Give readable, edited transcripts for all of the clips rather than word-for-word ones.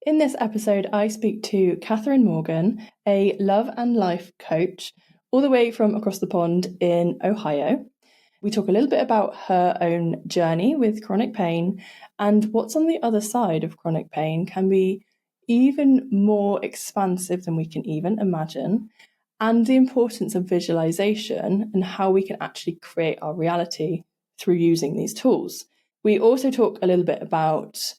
In this episode, I speak to Katharine Morgan, a love and life coach, all the way from across the pond in Ohio. We talk a little bit about her own journey with chronic pain and what's on the other side of chronic pain can be even more expansive than we can even imagine, and the importance of visualization and how we can actually create our reality through using these tools. We also talk a little bit about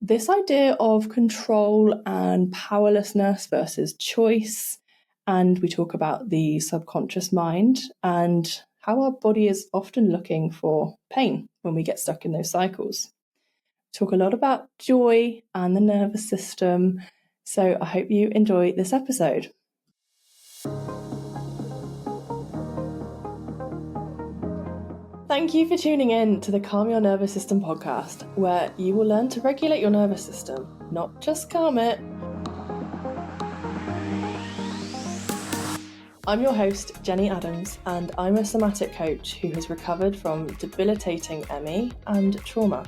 this idea of control and powerlessness versus choice. And we talk about the subconscious mind and how our body is often looking for pain when we get stuck in those cycles. Talk a lot about joy and the nervous system. So I hope you enjoy this episode. Thank you for tuning in to the Calm Your Nervous System podcast, where you will learn to regulate your nervous system, not just calm it. I'm your host, Jenny Adams, and I'm a somatic coach who has recovered from debilitating ME and trauma.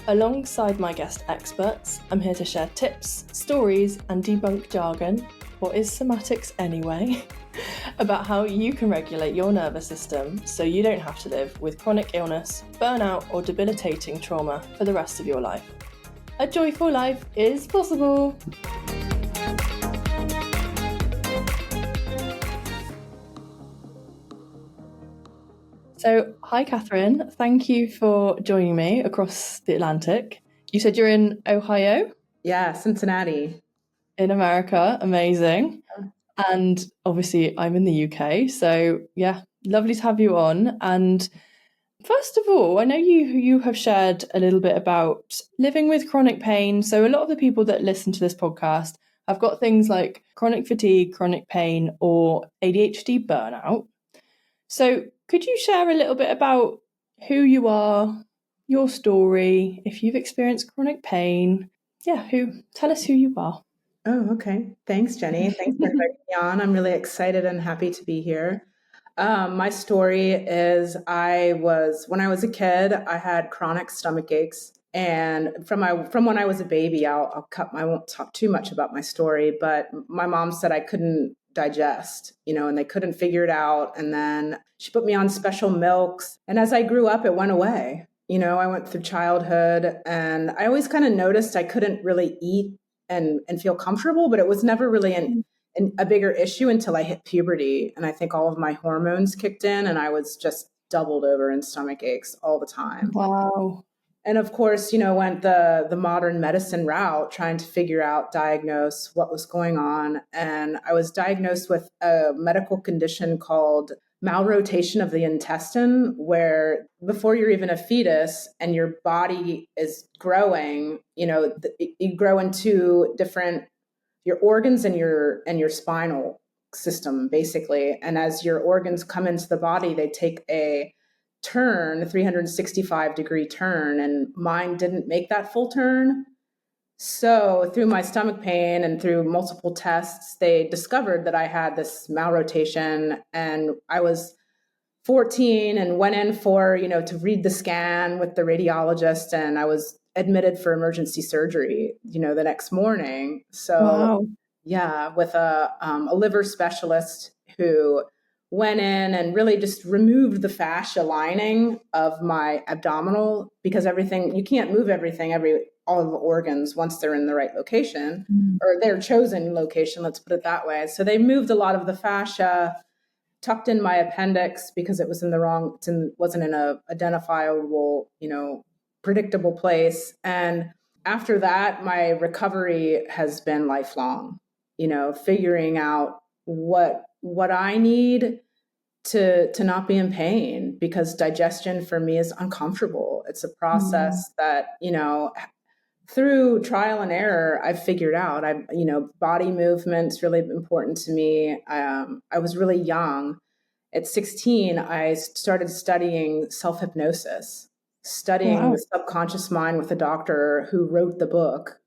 Alongside my guest experts, I'm here to share tips, stories, and debunk jargon, what is somatics anyway, about how you can regulate your nervous system so you don't have to live with chronic illness, burnout, or debilitating trauma for the rest of your life. A joyful life is possible. So, hi Katharine, thank you for joining me across the Atlantic. You said you're in Ohio? Yeah, Cincinnati. In America, amazing. And obviously I'm in the UK, so yeah, lovely to have you on. And first of all, I know you have shared a little bit about living with chronic pain. So a lot of the people that listen to this podcast have got things like chronic fatigue, chronic pain, or ADHD burnout. So could you share a little bit about who you are, your story, if you've experienced chronic pain? Yeah, tell us who you are. Oh, okay. Thanks, Jenny. Thanks for inviting me on. I'm really excited and happy to be here. My story is when I was a kid, I had chronic stomach aches. And from when I was a baby, I won't talk too much about my story, but my mom said I couldn't digest, and they couldn't figure it out. And then she put me on special milks. And as I grew up, it went away. I went through childhood and I always kind of noticed I couldn't really eat and feel comfortable, but it was never really a bigger issue until I hit puberty. And I think all of my hormones kicked in and I was just doubled over in stomach aches all the time. Wow. And of course, went the modern medicine route, trying to diagnose what was going on. And I was diagnosed with a medical condition called malrotation of the intestine, where before you're even a fetus and your body is growing, you grow into your organs and your spinal system, basically. And as your organs come into the body, they take a 365-degree turn, and mine didn't make that full turn. So through my stomach pain and through multiple tests, they discovered that I had this malrotation, and I was 14 and went in for, to read the scan with the radiologist, and I was admitted for emergency surgery, the next morning. So wow. Yeah, with a liver specialist who went in and really just removed the fascia lining of my abdominal, because you can't move all of the organs once they're in the right location or their chosen location, let's put it that way. So they moved a lot of the fascia, tucked in my appendix because it was wasn't in a identifiable, predictable place. And after that, my recovery has been lifelong, figuring out what I need to not be in pain, because digestion for me is uncomfortable. It's a process that, through trial and error, I've figured out. Body movement's really important to me. I was really young. At 16, I started studying self-hypnosis, studying the subconscious mind with a doctor who wrote the book,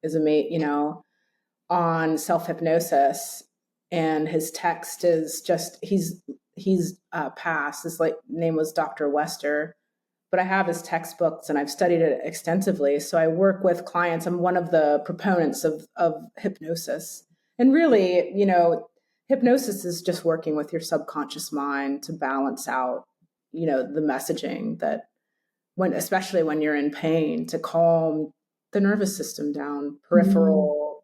on self-hypnosis. And his text is just, he's passed. His name was Dr. Wester. but I have his textbooks and I've studied it extensively. So I work with clients. I'm one of the proponents of hypnosis. And really, hypnosis is just working with your subconscious mind to balance out, the messaging that especially when you're in pain, to calm the nervous system down, peripheral,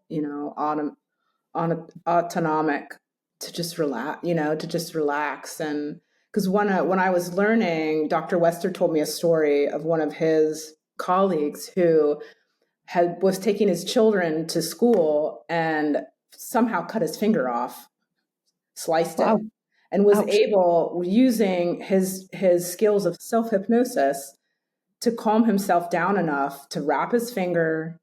autonomic, to just relax. And because when I was learning, Dr. Wester told me a story of one of his colleagues who was taking his children to school and somehow cut his finger off, sliced it, Wow. and was Ouch. able, using his skills of self-hypnosis, to calm himself down enough to wrap his finger,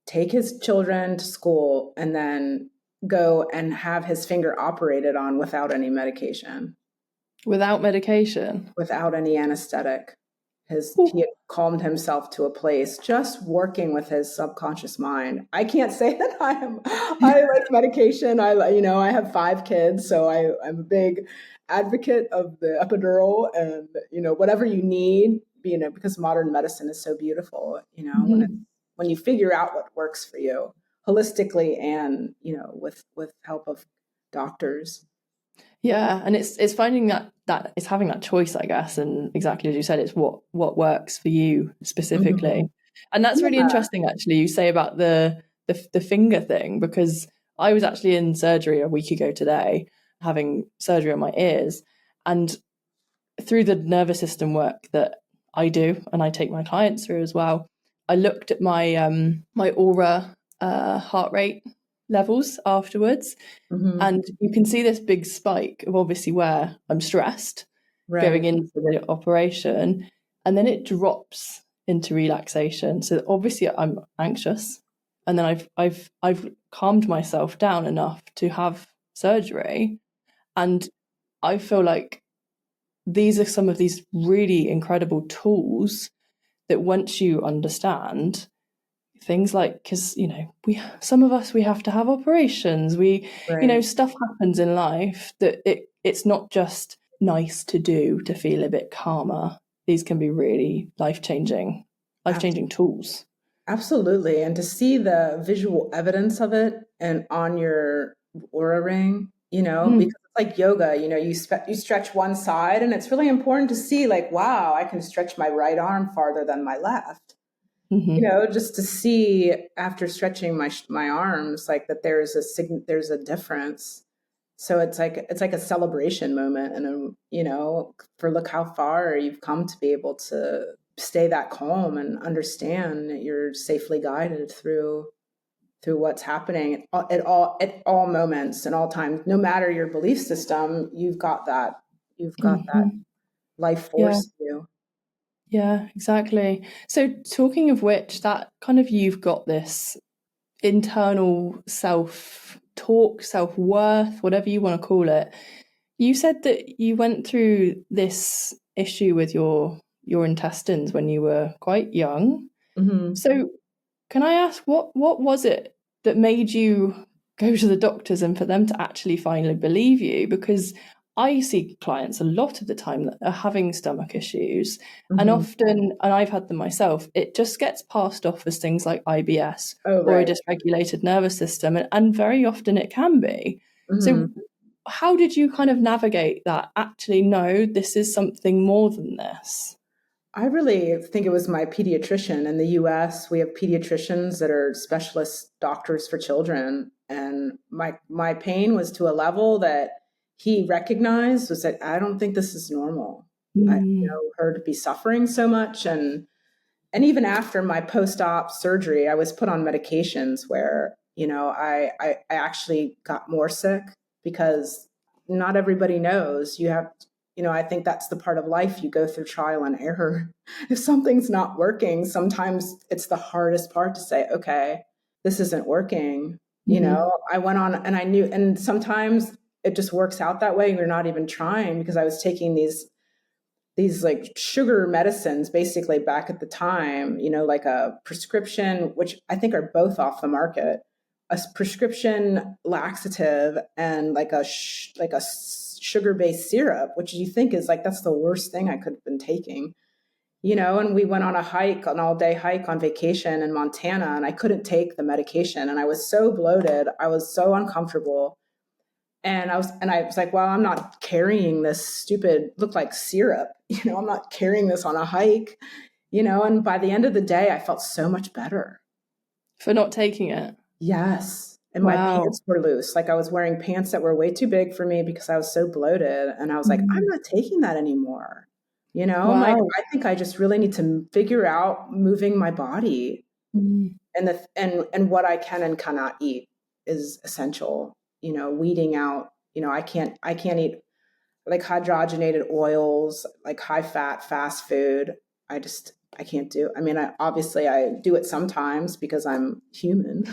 take his children to school, and then go and have his finger operated on without any medication, Without medication? without any anesthetic. He had calmed himself to a place just working with his subconscious mind. I can't say that I like medication. I have 5 kids, so I'm a big advocate of the epidural and, whatever you need, because modern medicine is so beautiful, when you figure out what works for you holistically and, with help of doctors. Yeah, and it's finding that it's having that choice, I guess, and exactly as you said, it's what works for you specifically. Mm-hmm. And that's really Yeah. interesting, actually. You say about the finger thing, because I was actually in surgery a week ago today, having surgery on my ears, and through the nervous system work that I do and I take my clients through as well, I looked at my my aura heart rate levels afterwards, Mm-hmm. and you can see this big spike of obviously where I'm stressed going Right. into the operation, and then it drops into relaxation. So obviously I'm anxious, and then I've calmed myself down enough to have surgery, and I feel like these are some of these really incredible tools that once you understand things like, because we, some of us, we have to have operations, Right. stuff happens in life that it's not just nice to do to feel a bit calmer. These can be really life-changing tools. Absolutely. And to see the visual evidence of it and on your aura ring, because it's like yoga, you stretch one side, and it's really important to see, like, wow, I can stretch my right arm farther than my left. Mm-hmm. Just to see after stretching my arms, like, that there's a difference. So it's like a celebration moment, and for look how far you've come to be able to stay that calm and understand that you're safely guided through what's happening at all moments and all times. No matter your belief system, you've got that Mm-hmm. life Yeah. force in you. Yeah, exactly. So talking of which, that kind of, you've got this internal self-talk, self-worth, whatever you want to call it. You said that you went through this issue with your intestines when you were quite young. Mm-hmm. So can I ask, what was it that made you go to the doctors and for them to actually finally believe you? Because I see clients a lot of the time that are having stomach issues, and Mm-hmm. often, and I've had them myself, it just gets passed off as things like IBS Oh, or a right. dysregulated nervous system, and very often it can be. Mm-hmm. So how did you kind of navigate that? Actually, no, this is something more than this. I really think it was my pediatrician. In the US, we have pediatricians that are specialist doctors for children. And my pain was to a level that he recognized, was that I don't think this is normal. I Mm. know her to be suffering so much. And even after my post-op surgery, I was put on medications where, I actually got more sick, because not everybody knows you have, I think that's the part of life you go through, trial and error. If something's not working, sometimes it's the hardest part to say, okay, this isn't working. Mm-hmm. I went on, and I knew, and sometimes it just works out that way. You're not even trying, because I was taking these like sugar medicines basically back at the time, like a prescription, which I think are both off the market, a prescription laxative, and like a sugar-based syrup, which you think is like, that's the worst thing I could have been taking. And we went on a hike, an all-day hike on vacation in Montana, and I couldn't take the medication, and I was so bloated, I was so uncomfortable. And I was like, well, I'm not carrying this stupid, looked like syrup, I'm not carrying this on a hike, and by the end of the day, I felt so much better. For not taking it? Yes. And my Wow. pants were loose. Like I was wearing pants that were way too big for me because I was so bloated. And I was like, I'm Mm. not taking that anymore. I'm like, Wow. I think I just really need to figure out moving my body, Mm. and what I can and cannot eat is essential. Weeding out, I can't eat like hydrogenated oils, like high fat fast food. I can't do. I mean, obviously I do it sometimes because I'm human.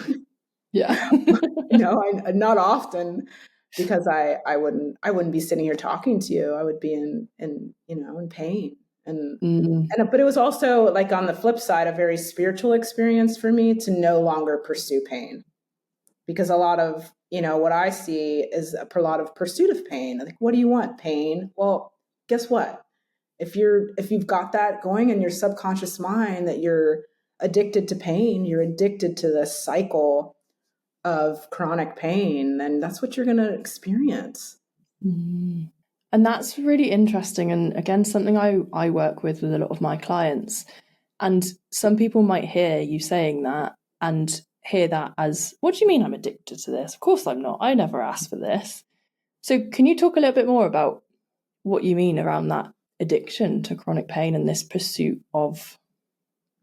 Yeah. Not often, because I wouldn't be sitting here talking to you. I would be in pain. And Mm. but it was also, like, on the flip side, a very spiritual experience for me to no longer pursue pain, because a lot of, what I see is a lot of pursuit of pain. Like, what do you want? Pain? Well, guess what? If you've got that going in your subconscious mind, that you're addicted to pain, you're addicted to this cycle of chronic pain, then that's what you're going to experience. Mm. And that's really interesting. And again, something I work with a lot of my clients. And some people might hear you saying that and hear that as, what do you mean I'm addicted to this? Of course I'm not. I never asked for this. So can you talk a little bit more about what you mean around that addiction to chronic pain and this pursuit of?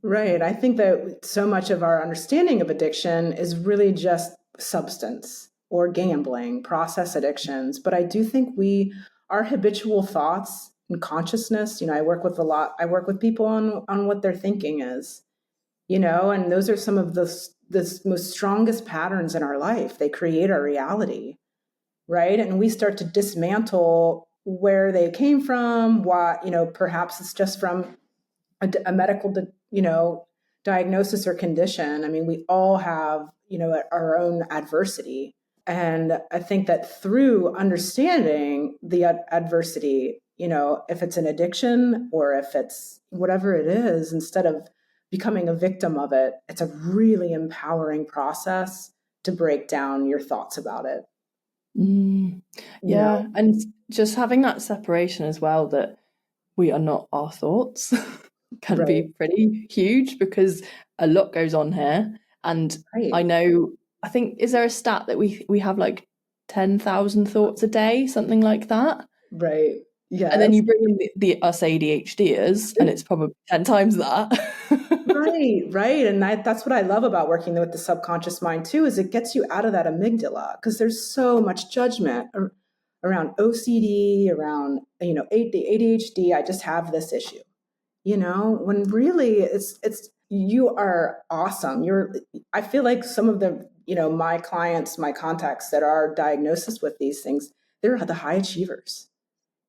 Right. I think that so much of our understanding of addiction is really just substance or gambling, process addictions. But I do think our habitual thoughts and consciousness, I work with people on what their thinking is, and those are some of the most strongest patterns in our life. They create our reality, right? And we start to dismantle where they came from, what, perhaps it's just from a medical, diagnosis or condition. I mean, we all have, our own adversity. And I think that through understanding the adversity, if it's an addiction or if it's whatever it is, instead of becoming a victim of it, it's a really empowering process to break down your thoughts about it. Mm, You know, yeah. And just having that separation as well, that we are not our thoughts, can be right, pretty huge because a lot goes on here. And I right, know, I think, is there a stat that we have like 10,000 thoughts a day, something like that? right. And then Yes. you bring in the us ADHDers, and it's probably 10 times that. Right, right. And that's what I love about working with the subconscious mind too, is it gets you out of that amygdala, because there's so much judgment around OCD, around, ADHD. I just have this issue, when really it's you are awesome. I feel like some of the, my clients, my contacts that are diagnosed with these things, they're the high achievers.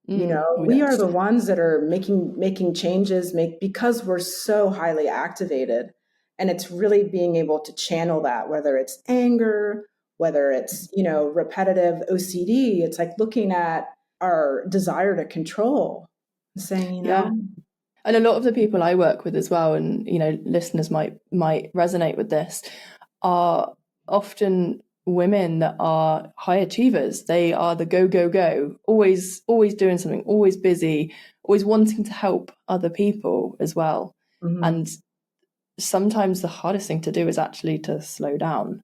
Oh, We are yes. the ones that are making changes, because we're so highly activated. And it's really being able to channel that, whether it's anger, whether it's, repetitive OCD. It's like looking at our desire to control and saying, Yeah. And a lot of the people I work with as well, and listeners might resonate with this, are often women that are high achievers. They are the go go go, always doing something, always busy, always wanting to help other people as well. mhm, And sometimes the hardest thing to do is actually to slow down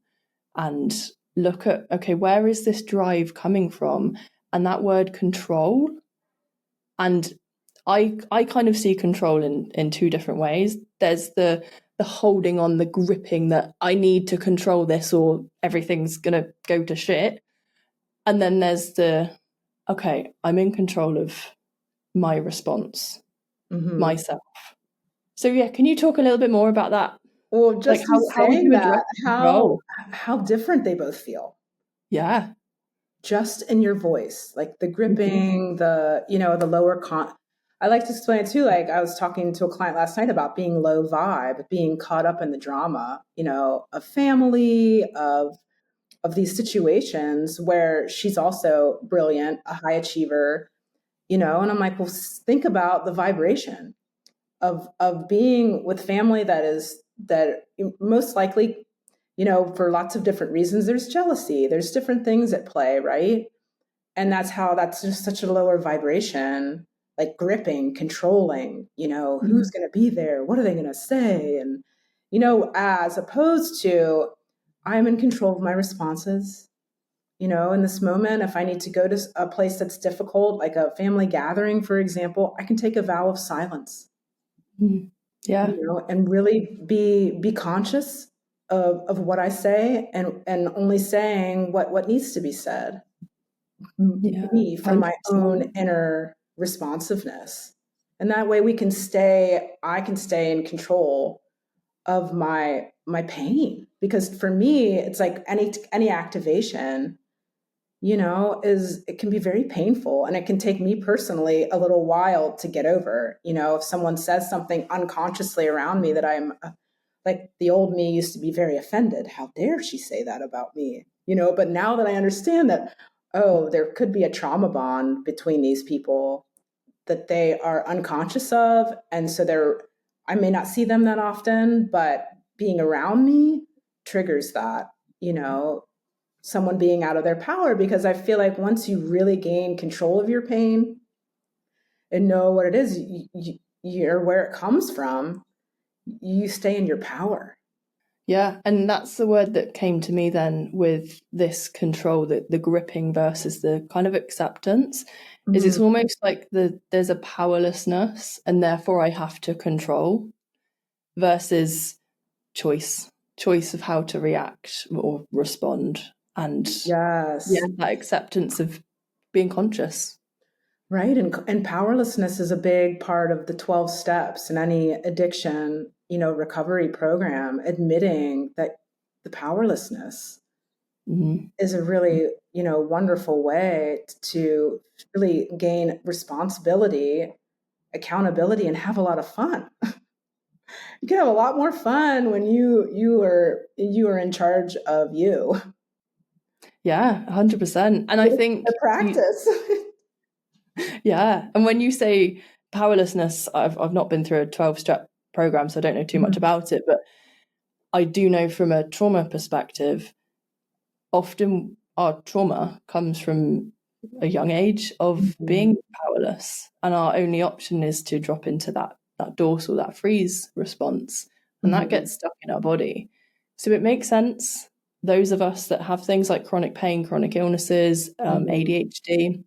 and look at, okay, where is this drive coming from? And that word control, and I kind of see control in two different ways. There's the holding on, the gripping, that I need to control this or everything's gonna go to shit. And then there's the, okay, I'm in control of my response, mhm. myself. So yeah, can you talk a little bit more about that? Well, Like just in how would saying you address that, how control? how different they both feel, Yeah. just in your voice, like the Mhm. gripping, the lower I like to explain it too. Like, I was talking to a client last night about being low vibe, being caught up in the drama, of family, of these situations where she's also brilliant, a high achiever, and I'm like, well, think about the vibration. of being with family that most likely, for lots of different reasons, there's jealousy, there's different things at play, right? And that's just such a lower vibration, like gripping, controlling, who's going to be there, what are they going to say, and as opposed to I'm in control of my responses. In this moment, if I need to go to a place that's difficult, like a family gathering, for example, I can take a vow of silence. Yeah. And really be conscious of what I say, and only saying what needs to be said. Yeah. Me from my 100%. own inner responsiveness. And that way I can stay in control of my pain. Because for me, it's like any activation, it can be very painful, and it can take me personally a little while to get over. If someone says something unconsciously around me that I'm like, the old me used to be very offended. How dare she say that about me? But now that I understand that, oh, there could be a trauma bond between these people that they are unconscious of. And so I may not see them that often, but being around me triggers that, someone being out of their power. Because I feel like once you really gain control of your pain and know what it is, you're where it comes from, you stay in your power. Yeah, and that's the word that came to me then with this control, the gripping versus the kind of acceptance, is it's almost like there's a powerlessness and therefore I have to control versus choice of how to react or respond. And yeah, Yes. that acceptance of being conscious. Right. And powerlessness is a big part of the 12 steps in any addiction, recovery program, admitting that the powerlessness is a really, wonderful way to really gain responsibility, accountability, and have a lot of fun. You can have a lot more fun when you are in charge of you. Yeah, 100%. And I A think practice. yeah. And when you say powerlessness, I've not been through a 12-step program, so I don't know too much about it, but I do know from a trauma perspective, often our trauma comes from a young age of being powerless, and our only option is to drop into that dorsal, that freeze response, and that gets stuck in our body. So it makes sense. Those of us that have things like chronic pain, chronic illnesses, ADHD,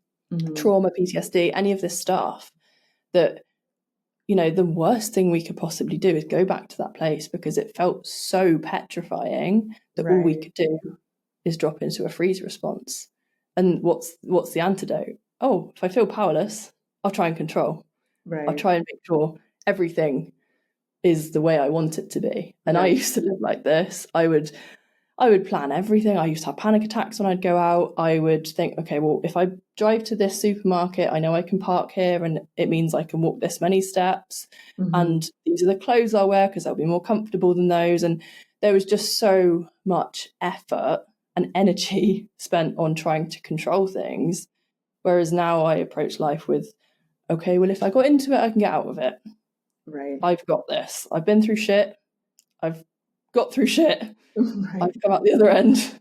trauma, PTSD, any of this stuff, that the worst thing we could possibly do is go back to that place because it felt so petrifying that all we Right. could do is drop into a freeze response. And what's the antidote? Oh, if I feel powerless, I'll try and control. I'll Right. try and make sure everything is the way I want it to be. And I Right. used to live like this. I would plan everything. I used to have panic attacks when I'd go out. I would think, okay, well, if I drive to this supermarket, I know I can park here and it means I can walk this many steps. And these are the clothes I'll wear because they'll be more comfortable than those. And there was just so much effort and energy spent on trying to control things. Whereas now I approach life with, okay, well, if I got into it, I can get out of it. Right. I've got this. I've been through shit. I've got through shit. Right. I've come out the other end.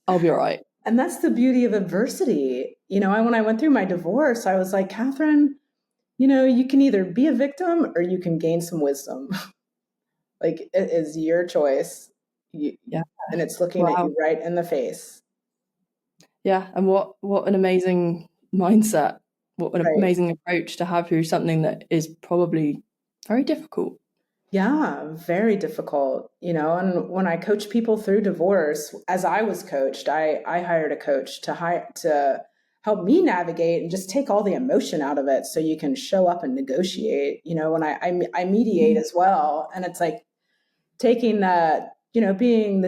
I'll be all right. And that's the beauty of adversity. When I went through my divorce, I was like, Katharine, you can either be a victim or you can gain some wisdom. Like, it is your choice. Yeah. And it's looking at Wow. you right in the face. Yeah. And what an amazing mindset. What an Right. amazing approach to have through something that is probably very difficult. Yeah, very difficult. And when I coach people through divorce, as I was coached, I hired a coach to help me navigate and just take all the emotion out of it so you can show up and negotiate. When I mediate as well, and it's like taking that, being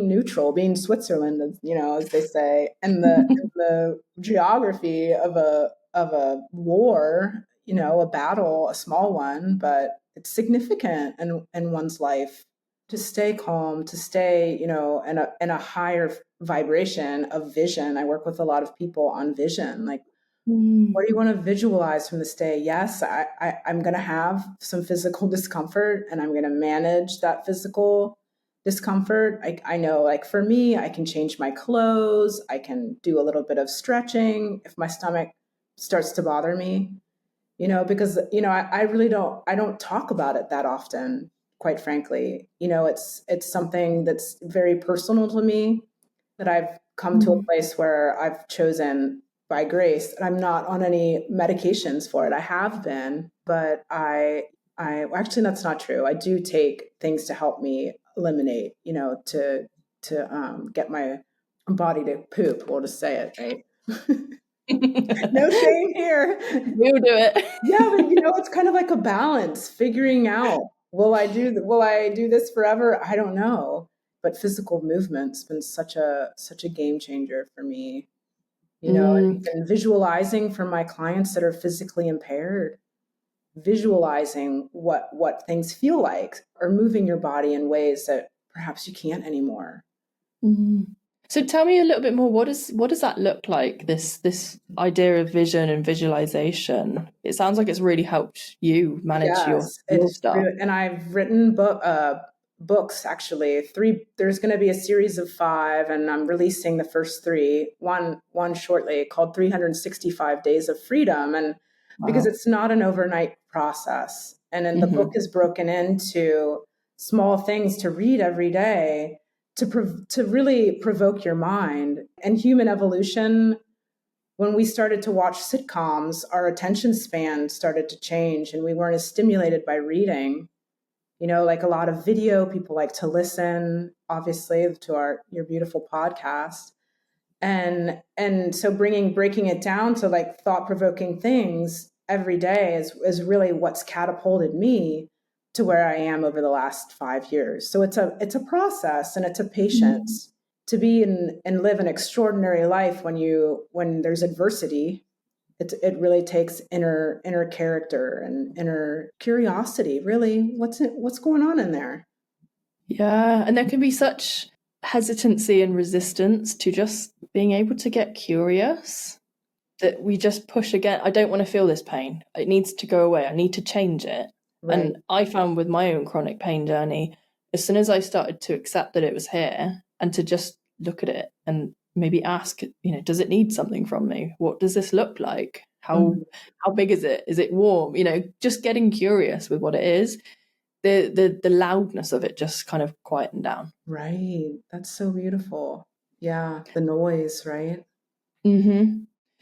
neutral, being Switzerland, as they say, and the geography of a war, a battle, a small one, but it's significant in one's life. To stay calm, to stay, in a higher vibration of vision. I work with a lot of people on vision, like, What do you want to visualize from this day? Yes, I'm going to have some physical discomfort and I'm going to manage that physical discomfort. I know, like for me, I can change my clothes. I can do a little bit of stretching if my stomach starts to bother me, because, I really I don't talk about it that often, quite frankly. It's something that's very personal to me that I've come to a place where I've chosen by grace. I'm not on any medications for it. I have been, but actually that's not true. I do take things to help me eliminate, to get my body to poop. We'll just say it, right? No shame here. We'll do it. Yeah, but it's kind of like a balance, figuring out, will I do this forever? I don't know. But physical movement's been such a game changer for me, and visualizing for my clients that are physically impaired, visualizing what things feel like, or moving your body in ways that perhaps you can't anymore. So tell me a little bit more. What does that look like? This idea of vision and visualization. It sounds like it's really helped you manage your stuff. And I've written books, actually. 3. There's going to be a series of 5, and I'm releasing the first 3. One shortly, called 365 Days of Freedom, and because it's not an overnight process, and then the book is broken into small things to read every day to really provoke your mind. And human evolution, when we started to watch sitcoms, our attention span started to change and we weren't as stimulated by reading. Like a lot of video, people like to listen, obviously, to your beautiful podcast. And so breaking it down to like thought-provoking things every day is really what's catapulted me to where I am over the last 5 years. So it's a process and it's a patience to be and live an extraordinary life when there's adversity. It really takes inner character and inner curiosity. Really, what's going on in there? Yeah, and there can be such hesitancy and resistance to just being able to get curious that we just push again. I don't want to feel this pain. It needs to go away. I need to change it. Right. And I found with my own chronic pain journey, as soon as I started to accept that it was here and to just look at it and maybe ask, does it need something from me? What does this look like? How big is it? Is it warm? Just getting curious with what it is. The loudness of it just kind of quietened down. Right. That's so beautiful. Yeah. The noise, right?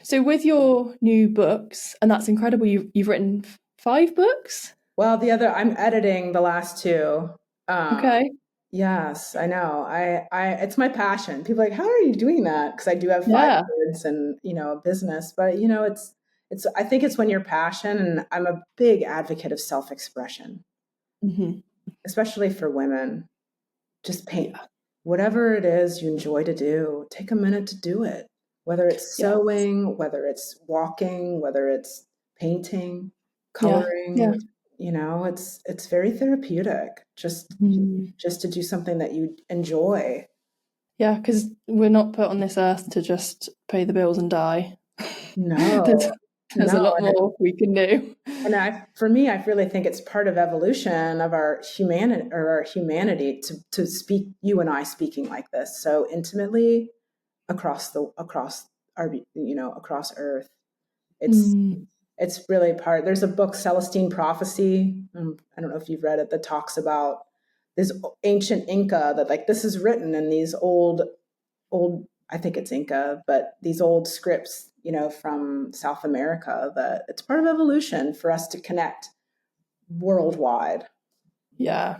So with your new books, and that's incredible, you've written 5 books? Well, I'm editing the last 2. Okay. Yes, I know. It's my passion. People are like, how are you doing that? Because I do have 5 Yeah. kids and, a business, but I think it's when you're passionate, and I'm a big advocate of self-expression, especially for women. Just paint whatever it is you enjoy to do. Take a minute to do it, whether it's sewing, whether it's walking, whether it's painting, coloring. Yeah. It's very therapeutic just to do something that you enjoy. Yeah, because we're not put on this earth to just pay the bills and die. No, there's a lot more we can do. And for me, I really think it's part of evolution of our humanity to speak, you and I speaking like this so intimately across Earth. It's really there's a book, Celestine Prophecy. I don't know if you've read it, that talks about this ancient Inca, that like this is written in these old, I think it's Inca, but these old scripts, from South America, that it's part of evolution for us to connect worldwide. Yeah.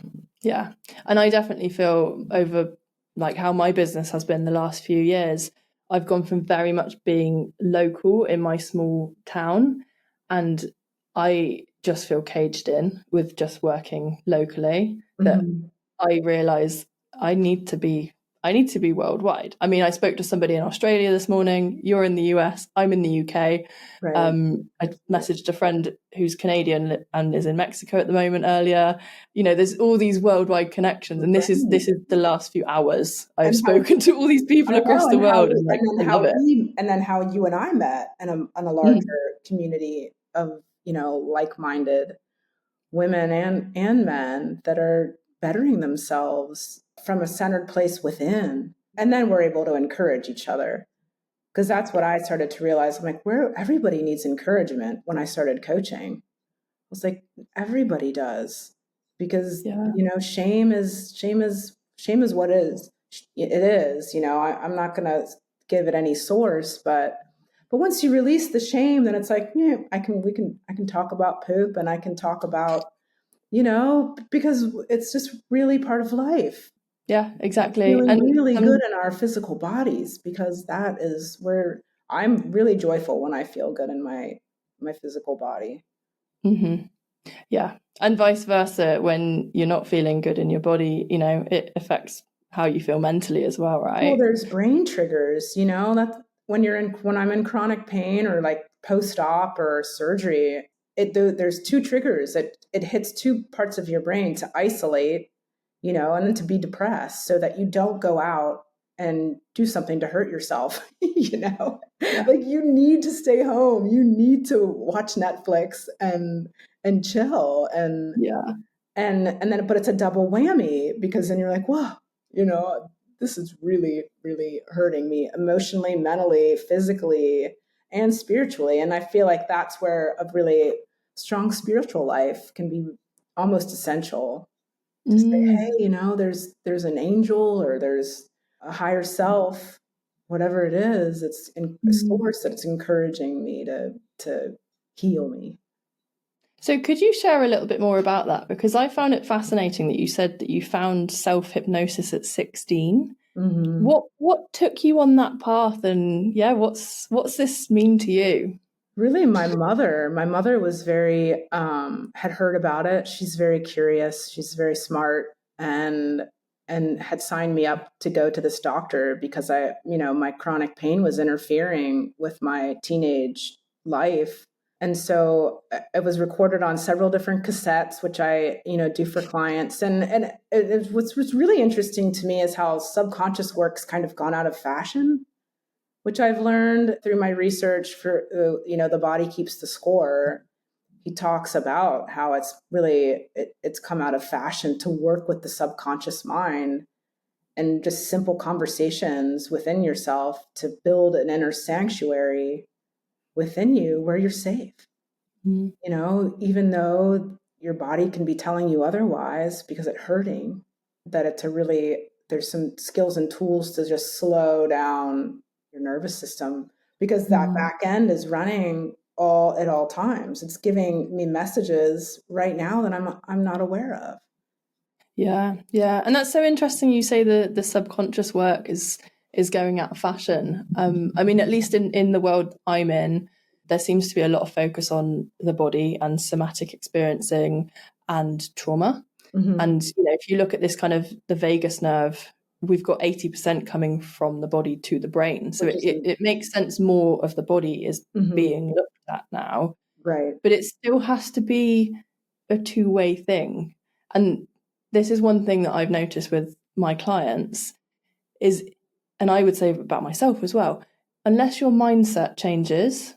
And I definitely feel over like how my business has been the last few years, I've gone from very much being local in my small town, and I just feel caged in with just working locally, that I realise I need to be I need to be worldwide. I mean, I spoke to somebody in Australia this morning. You're in the US, I'm in the UK. Right. I messaged a friend who's Canadian and is in Mexico at the moment earlier. There's all these worldwide connections, and this is Right. the last few hours I've And how spoken to all these people I across know, the and world, and like I love it. how you and I met in a larger Mm. community of like-minded women and men that are bettering themselves from a centered place within, and then we're able to encourage each other. Because that's what I started to realize. I'm like, where everybody needs encouragement. When I started coaching, I was like, everybody does, because Yeah. shame is what is it is. I'm not going to give it any source, but once you release the shame, then it's like, yeah, I can talk about poop, and I can talk about, because it's just really part of life. Yeah, exactly. Feeling And really good in our physical bodies, because that is where I'm really joyful, when I feel good in my physical body. mhm. Yeah. And vice versa, when you're not feeling good in your body, it affects how you feel mentally as well, Well, right? there's brain triggers, that when I'm in chronic pain, or like post-op or surgery, there's two triggers. It hits two parts of your brain to isolate, and then to be depressed, so that you don't go out and do something to hurt yourself. Yeah. Like, you need to stay home. You need to watch Netflix and chill, Yeah. and then, but it's a double whammy, because then you're like, whoa, you know, this is really, really hurting me emotionally, mentally, physically, and spiritually. And I feel like that's where a really strong spiritual life can be almost essential, to say, hey, Mm. there's an angel, or there's a higher self, whatever it is, it's in a Mm. source that's encouraging me to heal me. So could you share a little bit more about that? Because I found it fascinating that you said that you found self-hypnosis at 16. Mm-hmm. What took you on that path, and yeah, what's this mean to you? Really, my mother was very, had heard about it. She's very curious, she's very smart, and had signed me up to go to this doctor, because my chronic pain was interfering with my teenage life. And so it was recorded on several different cassettes, which I, do for clients. What's really interesting to me is how subconscious work's kind of gone out of fashion, which I've learned through my research for, the body keeps the score. He talks about how it's come out of fashion to work with the subconscious mind, and just simple conversations within yourself to build an inner sanctuary within you, where you're safe. Mm. Even though your body can be telling you otherwise because it's hurting, that there's some skills and tools to just slow down your nervous system, because that Mm. back end is running at all times. It's giving me messages right now that I'm not aware of. Yeah, yeah. And that's so interesting you say the subconscious work is going out of fashion. I mean, at least in the world I'm in, there seems to be a lot of focus on the body and somatic experiencing and trauma. Mm-hmm. And if you look at this kind of the vagus nerve, we've got 80% coming from the body to the brain. So Which it, is it, it makes sense more of the body is mm-hmm. being looked at now, Right. but it still has to be a two-way thing. And this is one thing that I've noticed with my clients is, and I would say about myself as well, unless your mindset changes,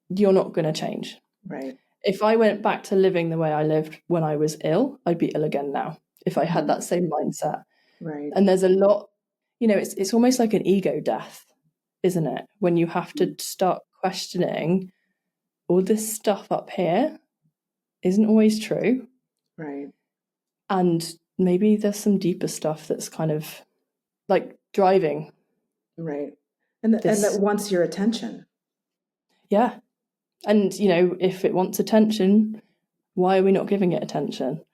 you're not going to change. Right. If I went back to living the way I lived when I was ill, I'd be ill again now if I had Mm-hmm. that same mindset. Right. And there's a lot, it's almost like an ego death, isn't it? When you have to start questioning all this stuff up here isn't always true. Right. And maybe there's some deeper stuff that's kind of like driving Right. And that this. wants your attention. Yeah. And, if it wants attention, why are we not giving it attention?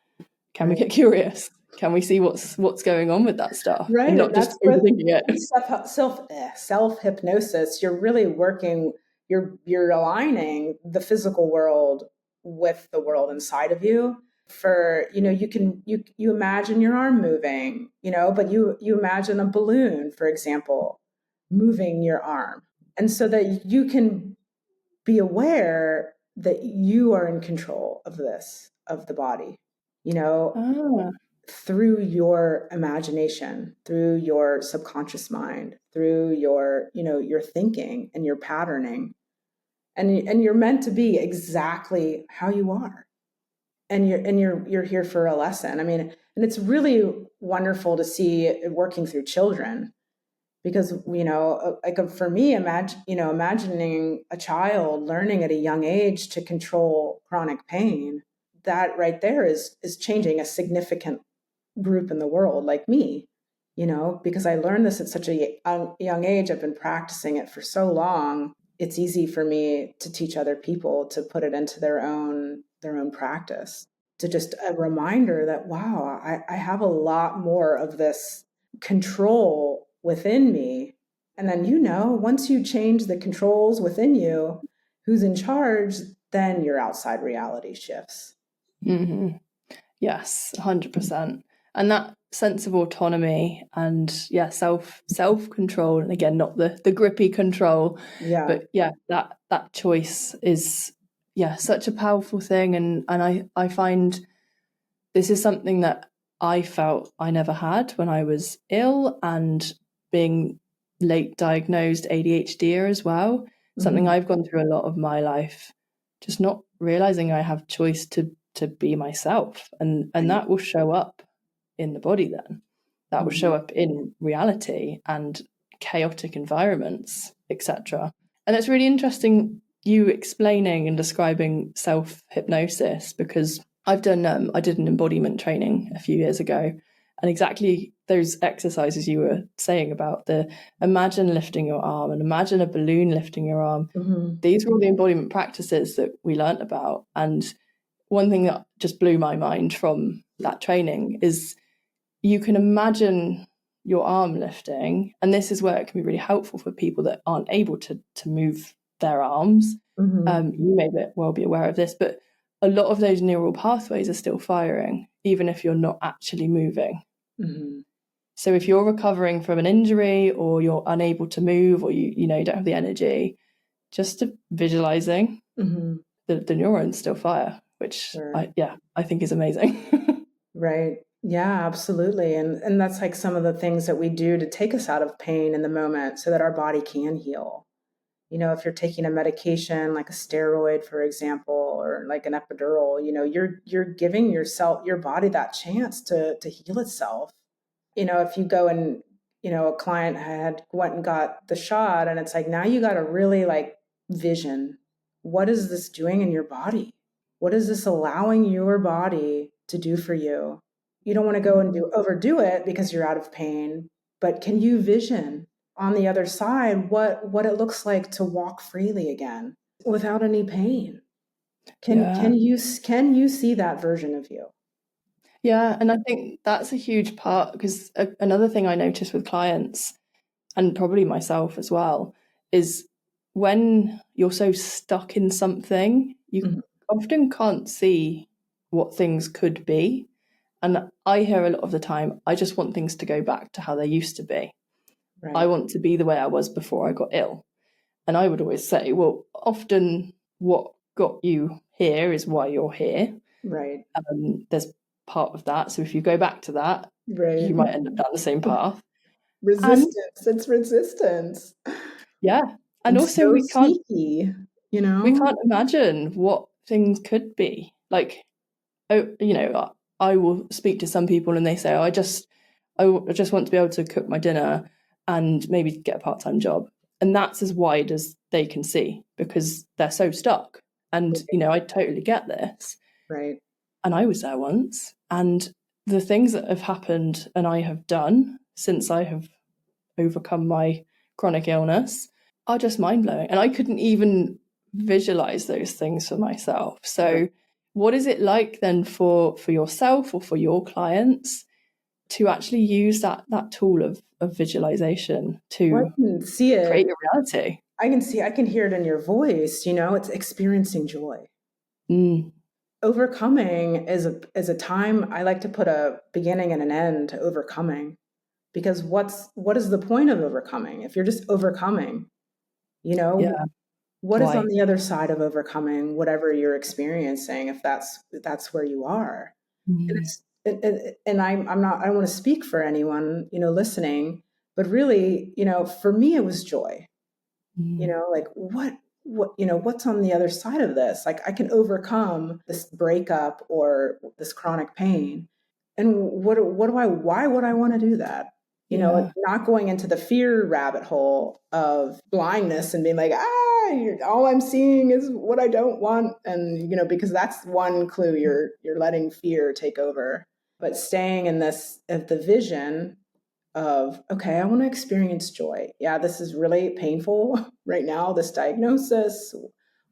Can we Right. get curious? Can we see what's going on with that stuff and Right. not And just that's where overthinking it? self hypnosis, you're really working, you're aligning the physical world with the world inside of you. For, you imagine your arm moving, but you imagine a balloon, for example, moving your arm. And so that you can be aware that you are in control of this, of the body, Ah. through your imagination, through your subconscious mind, through your thinking and your patterning. And you're meant to be exactly how you are. And you're here for a lesson. I mean, and it's really wonderful to see it working through children, because like for me, imagining a child learning at a young age to control chronic pain, that right there is changing a significant group in the world, like me, because I learned this at such a young age. I've been practicing it for so long. It's easy for me to teach other people to put it into their own practice, to just a reminder that, wow, I have a lot more of this control within me. And then, once you change the controls within you, who's in charge, then your outside reality shifts. Mm-hmm. Yes, 100%. And that sense of autonomy and self control, and again, not the grippy control, Yeah. but that choice is such a powerful thing. And I find this is something that I felt I never had when I was ill, and being late diagnosed ADHD as well. Something Mm-hmm. I've gone through a lot of my life, just not realizing I have choice to be myself, and that will show up in the body. Then that will show up in reality and chaotic environments, etc. And it's really interesting you explaining and describing self-hypnosis, because I did an embodiment training a few years ago, and exactly those exercises you were saying about the imagine lifting your arm and imagine a balloon lifting your arm. Mm-hmm. These were all the embodiment practices that we learnt about. And one thing that just blew my mind from that training is you can imagine your arm lifting, and this is where it can be really helpful for people that aren't able to move their arms. Mm-hmm. You may well be aware of this, but a lot of those neural pathways are still firing, even if you're not actually moving. Mm-hmm. So if you're recovering from an injury, or you're unable to move, or you don't have the energy, just visualizing Mm-hmm. the neurons still fire, which Sure. I think is amazing. Right. Yeah, absolutely. And that's like some of the things that we do to take us out of pain in the moment so that our body can heal. If you're taking a medication like a steroid, for example, or like an epidural, you're giving your body that chance to heal itself. If you go and, a client went and got the shot, and it's like, now you got to really like vision, what is this doing in your body? What is this allowing your body to do for you? You don't want to go and overdo it because you're out of pain, but can you vision on the other side what it looks like to walk freely again without any pain? Can Yeah. can you can you see that version of you? Yeah, and I think that's a huge part, because another thing I notice with clients, and probably myself as well, is when you're so stuck in something, you Mhm. often can't see what things could be. And I hear a lot of the time, I just want things to go back to how they used to be. I Right. want to be the way I was before I got ill. And I would always say, well, often what got you here is why you're here. Right. There's part of that. So if you go back to that, Right. you might end up down the same path. And Resistance. It's resistance. yeah, and It's also so sneaky, we can't imagine what things could be. Like, oh, I will speak to some people and they say, oh, I just want to be able to cook my dinner and maybe get a part-time job. And that's as wide as they can see, because they're so stuck. And, I totally get this. Right. And I was there once. And the things that have happened and I have done since I have overcome my chronic illness are just mind-blowing. And I couldn't even visualize those things for myself. So what is it like then for yourself or for your clients to actually use that tool of visualization Well, to I can see create it. your reality? I can hear it in your voice. It's experiencing joy. Mm. overcoming is a time. I like to put a beginning and an end to overcoming, because what is the point of overcoming if you're just overcoming? You know, Yeah. what is on Why? the other side of overcoming whatever you're experiencing, if that's where you are? And Mm. it's and I'm not, I don't want to speak for anyone, listening, but really, for me it was joy. Mm. Like what's on the other side of this? Like, I can overcome this breakup or this chronic pain. And what do I why would I want to do that? Yeah. Not going into the fear rabbit hole of blindness and being like, all I'm seeing is what I don't want. And because that's one clue, you're letting fear take over. But staying in this of the vision of, okay, I want to experience joy. Yeah, this is really painful right now, this diagnosis,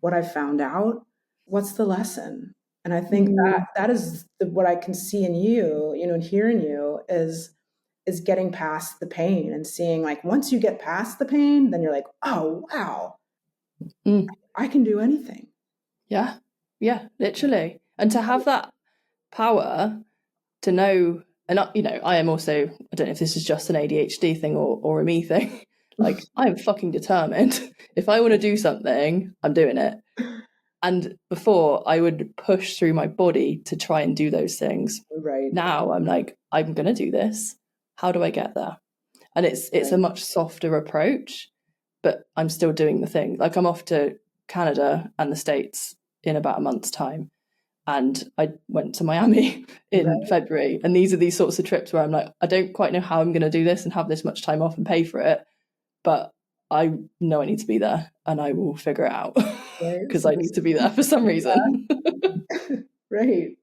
what I found out. What's the lesson? And I think Mm. that is what I can see in you, and hear in you is getting past the pain and seeing, like, once you get past the pain, then you're like, oh wow, Mm. I can do anything. Yeah. Yeah, literally. And to have that power to know, and I am also, I don't know if this is just an ADHD thing or a me thing. Like, I'm fucking determined. If I want to do something, I'm doing it. And before, I would push through my body to try and do those things. Right. Now I'm like, I'm going to do this. How do I get there? And it's a Right. much softer approach, but I'm still doing the thing. Like, I'm off to Canada and the States in about a month's time. And I went to Miami in Right. February. And these are these sorts of trips where I'm like, I don't quite know how I'm going to do this and have this much time off and pay for it. But I know I need to be there and I will figure it out Right. because I need to be there for some reason. Right.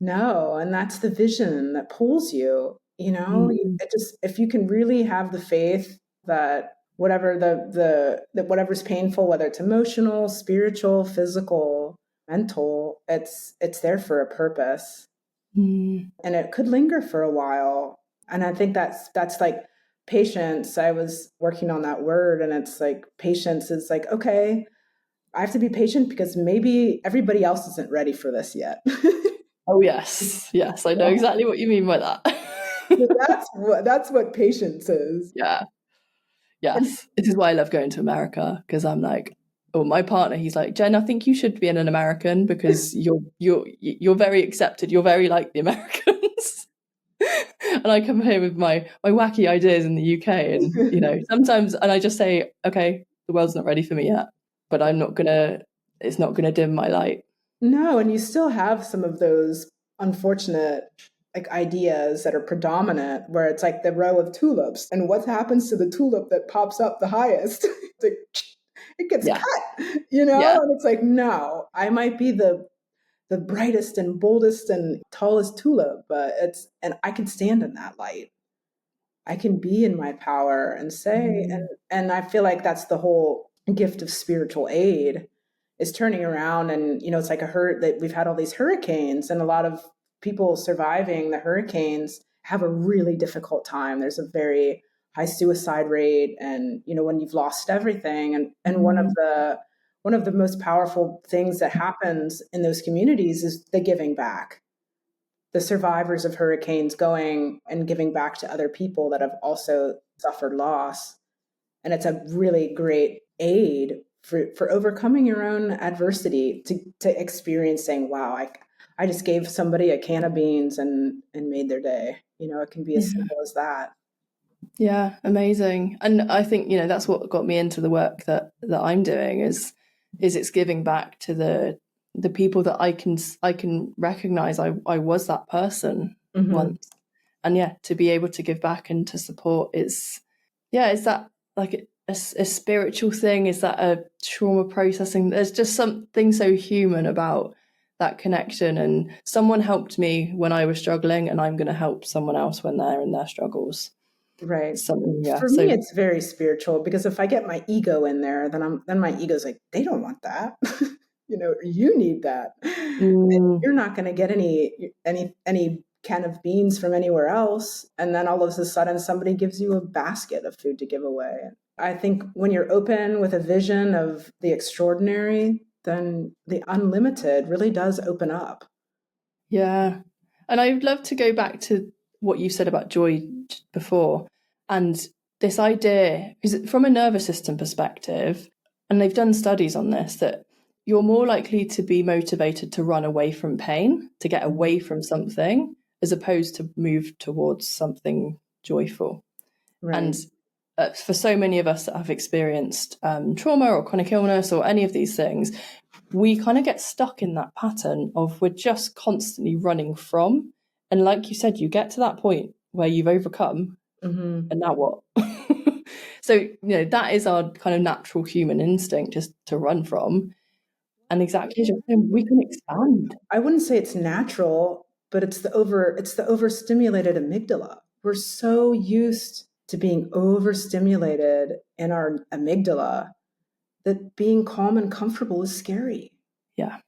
No, and that's the vision that pulls you, Mm. it just, if you can really have the faith that whatever that whatever's painful, whether it's emotional, spiritual, physical, mental, it's there for a purpose, Mm. and it could linger for a while. And I think that's like patience. I was working on that word, and it's like patience is like, okay, I have to be patient because maybe everybody else isn't ready for this yet. Oh, yes. Yes, I know exactly what you mean by that. So that's what patience is. Yeah. And Yes. This is why I love going to America, because I'm like, oh, my partner, he's like, Jen, I think you should be an American because you're very accepted. You're very like the Americans. And I come here with my wacky ideas in the UK, and sometimes, and I just say, okay, the world's not ready for me yet, but it's not gonna dim my light. no, and you still have some of those unfortunate, like, ideas that are predominant, where it's like the row of tulips, and what happens to the tulip that pops up the highest? It's like, it gets Yeah. cut, Yeah. and it's like, no, I might be the brightest and boldest and tallest tulip, but and I can stand in that light. I can be in my power and say, Mm. and I feel like that's the whole gift of spiritual aid, is turning around. And it's like a hurt that we've had all these hurricanes, and a lot of people surviving the hurricanes have a really difficult time. There's a very high suicide rate, and when you've lost everything, and Mm. one of the most powerful things that happens in those communities is the giving back, the survivors of hurricanes going and giving back to other people that have also suffered loss. And it's a really great aid for overcoming your own adversity, to experiencing, wow, I just gave somebody a can of beans and made their day. It can be as Yeah. simple as that. Yeah, amazing. And I think, that's what got me into the work that I'm doing is it's giving back to the people that I can recognize I was that person Hmm. once. And yeah, to be able to give back and to support is that like a spiritual thing? Is that a trauma processing? There's just something so human about that connection. And someone helped me when I was struggling, and I'm going to help someone else when they're in their struggles. Right. Something, yeah. For me, So, it's very spiritual, because if I get my ego in there, then my ego's like, they don't want that. You need that. And mm, you're not going to get any can of beans from anywhere else. And then all of a sudden, somebody gives you a basket of food to give away. I think when you're open with a vision of the extraordinary, then the unlimited really does open up. Yeah. And I'd love to go back to what you said about joy before, and this idea, because from a nervous system perspective, and they've done studies on this, that you're more likely to be motivated to run away from pain, to get away from something, as opposed to move towards something joyful. Right. And for so many of us that have experienced trauma or chronic illness or any of these things, we kind of get stuck in that pattern of we're just constantly running from. And like you said, you get to that point where you've overcome, and now what? So, that is our kind of natural human instinct, just to run from. And exactly as you're saying, we can expand. I wouldn't say it's natural, but it's the overstimulated amygdala. We're so used to being overstimulated in our amygdala that being calm and comfortable is scary. Yeah.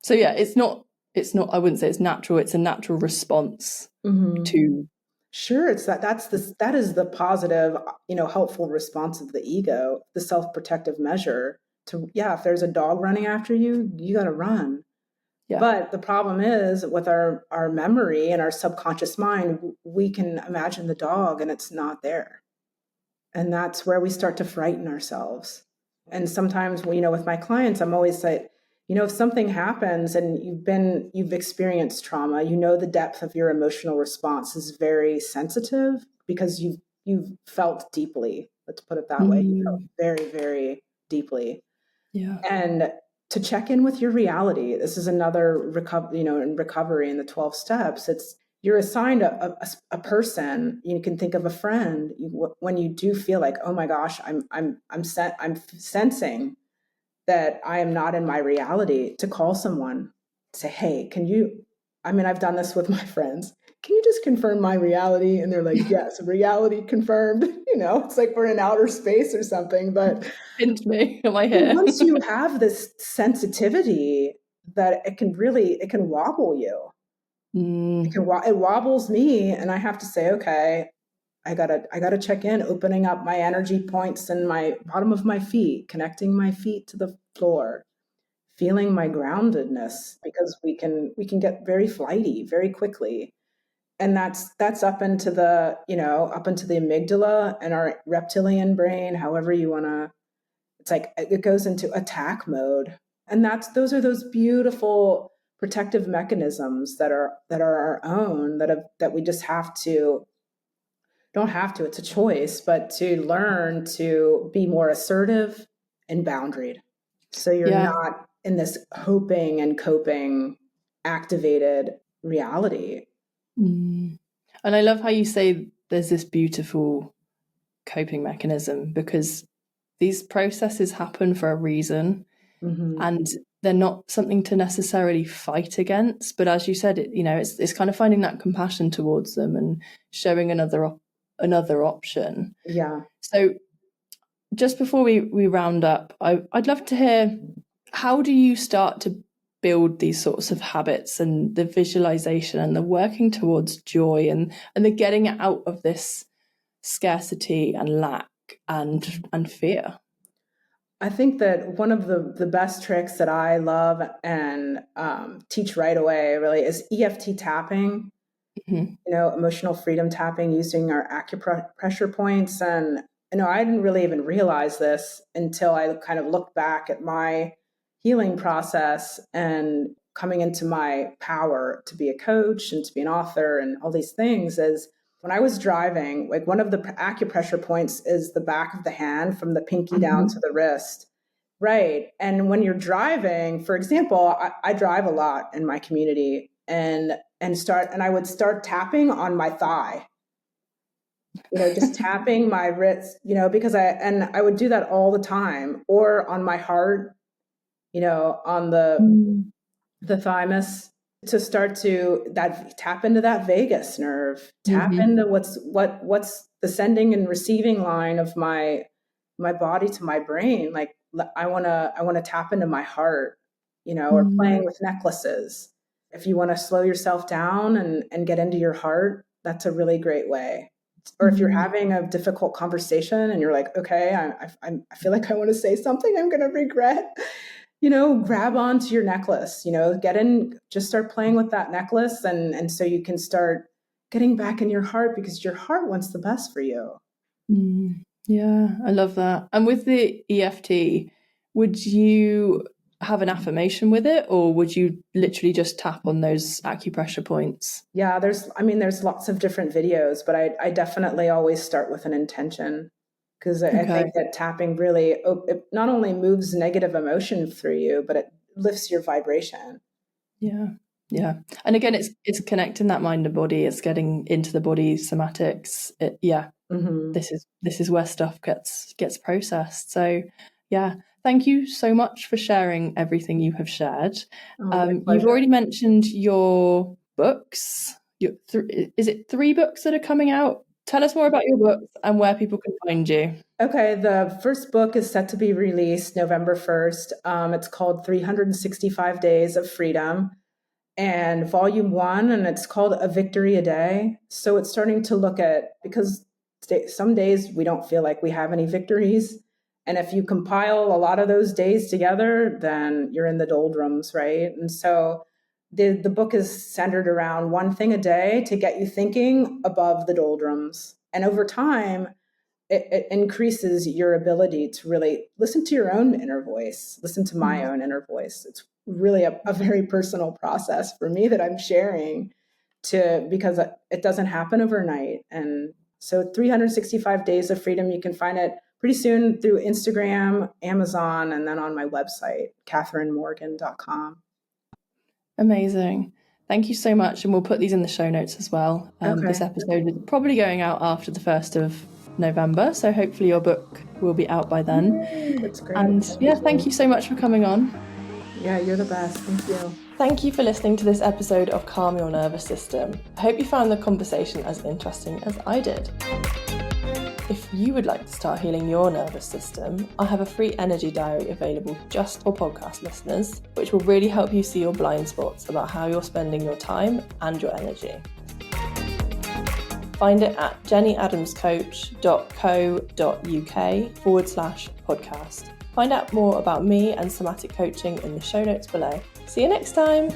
So yeah, it's not, I wouldn't say it's natural, it's a natural response to. Sure, that is the positive, helpful response of the ego, the self-protective measure to, if there's a dog running after you, you got to run. Yeah. But the problem is with our memory and our subconscious mind, we can imagine the dog and it's not there. And that's where we start to frighten ourselves. And sometimes, with my clients, I'm always like, if something happens and you've experienced trauma, the depth of your emotional response is very sensitive because you've felt deeply. Let's put it that way. You felt very, very deeply. Yeah. And to check in with your reality, this is another in recovery in the 12 steps. You're assigned a person. You can think of a friend when you do feel like, oh my gosh, I'm sensing that I am not in my reality, to call someone, say, hey, I've done this with my friends. Can you just confirm my reality? And they're like, yes, reality confirmed. It's like we're in outer space or something, but pinch me, am I here? Once you have this sensitivity that it can wobble you. It wobbles me, and I have to say, okay, I gotta check in, opening up my energy points and my bottom of my feet, connecting my feet to the floor, feeling my groundedness, because we can get very flighty very quickly. And that's up into the amygdala and our reptilian brain, however you want to. It's like it goes into attack mode. And those are those beautiful protective mechanisms that are our own, that we just don't have to, it's a choice, but to learn to be more assertive and boundaried. So you're not in this hoping and coping activated reality. And I love how you say there's this beautiful coping mechanism, because these processes happen for a reason, and they're not something to necessarily fight against. But as you said, it's kind of finding that compassion towards them and showing another option. Yeah. So just before we round up, I'd love to hear, how do you start to build these sorts of habits, and the visualization and the working towards joy, and the getting it out of this scarcity and lack and fear? I think that one of the best tricks that I love and teach right away really is EFT tapping, emotional freedom tapping, using our acupressure points. And I didn't really even realize this until I kind of looked back at my healing process and coming into my power to be a coach and to be an author and all these things. Is when I was driving, like, one of the acupressure points is the back of the hand from the pinky down to the wrist. Right. And when you're driving, for example, I drive a lot in my community, and I would start tapping on my thigh, just tapping my wrist, because I would do that all the time, or on my heart, on the thymus, to start to tap into that vagus nerve, tap into what's the sending and receiving line of my body to my brain. Like, I want to tap into my heart, or playing with necklaces. If you want to slow yourself down and get into your heart, that's a really great way. Or if you're having a difficult conversation and you're like, okay, I feel like I want to say something I'm going to regret. grab onto your necklace, just start playing with that necklace. And so you can start getting back in your heart, because your heart wants the best for you. Yeah, I love that. And with the EFT, would you have an affirmation with it, or would you literally just tap on those acupressure points? Yeah, there's lots of different videos, but I definitely always start with an intention, because I think that tapping really, it not only moves negative emotion through you, but it lifts your vibration. Yeah. Yeah. And again, it's connecting that mind and body. It's getting into the body somatics. This is where stuff gets processed. So yeah, thank you so much for sharing everything you have shared. You've already mentioned your books. Is it 3 books that are coming out? Tell us more about your books and where people can find you. Okay, the first book is set to be released November 1st. It's called 365 Days of Freedom, and volume 1, and it's called A Victory a Day. So it's starting to look at, because some days we don't feel like we have any victories. And if you compile a lot of those days together, then you're in the doldrums, right? And so the book is centered around one thing a day to get you thinking above the doldrums. And over time, it increases your ability to really listen to your own inner voice, listen to my own inner voice. It's really a very personal process for me that I'm sharing, because it doesn't happen overnight. And so 365 Days of Freedom, you can find it pretty soon through Instagram, Amazon, and then on my website, katharinemorgan.com. Amazing. Thank you so much. And we'll put these in the show notes as well. This episode is probably going out after the 1st of November. So hopefully your book will be out by then. That's great. And thank you so much for coming on. Yeah, you're the best. Thank you. Thank you for listening to this episode of Calm Your Nervous System. I hope you found the conversation as interesting as I did. If you would like to start healing your nervous system, I have a free energy diary available just for podcast listeners, which will really help you see your blind spots about how you're spending your time and your energy. Find it at jennyadamscoach.co.uk/podcast. Find out more about me and somatic coaching in the show notes below. See you next time.